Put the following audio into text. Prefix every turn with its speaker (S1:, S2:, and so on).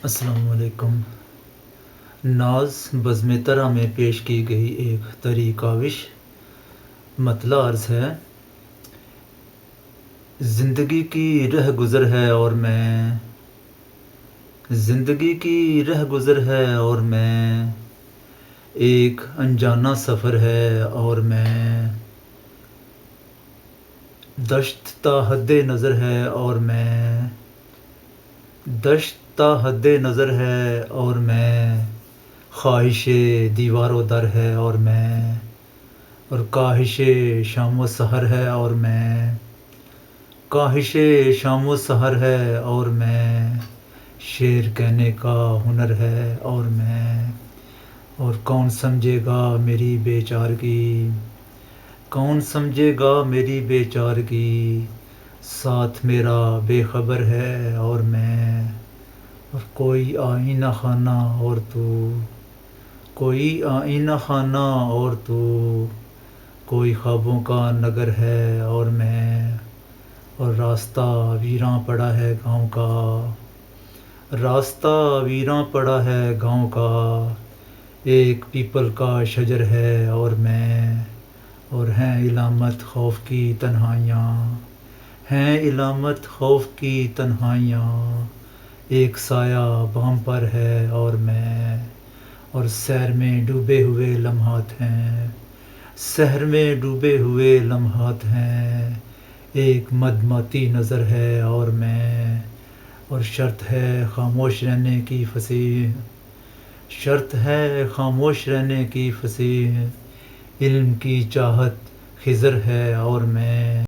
S1: السلام علیکم۔ ناز بزم طرح میں پیش کی گئی ایک طری کاوش مطلع عرض ہے۔ زندگی کی رہ گزر ہے اور میں، زندگی کی رہ گزر ہے اور میں، ایک انجانا سفر ہے اور میں، دشت تا حد نظر ہے اور میں، دشت تا حد نظر ہے اور میں، خواہش دیوار و در ہے اور میں، اور کاہش شام و سحر ہے اور میں، کاہش شام و سحر ہے اور میں، شعر کہنے کا ہنر ہے اور میں، اور کون سمجھے گا میری بے چارگی، کون سمجھے گا میری بے چارگی، ساتھ میرا بے خبر ہے اور میں، اور کوئی آئینہ خانہ اور تو، کوئی آئینہ خانہ اور تو، کوئی خوابوں کا نگر ہے اور میں، اور راستہ ویراں پڑا ہے گاؤں کا، راستہ ویراں پڑا ہے گاؤں کا، ایک پیپل کا شجر ہے اور میں، اور ہیں علامت خوف کی تنہائیاں، ہیں علامت خوف کی تنہائیاں، ایک سایہ بام پر ہے اور میں، اور سحر میں ڈوبے ہوئے لمحات ہیں، سحر میں ڈوبے ہوئے لمحات ہیں، ایک مدماتی نظر ہے اور میں، اور شرط ہے خاموش رہنے کی فصیح، شرط ہے خاموش رہنے کی فصیح، علم کی چاہت خضر ہے اور میں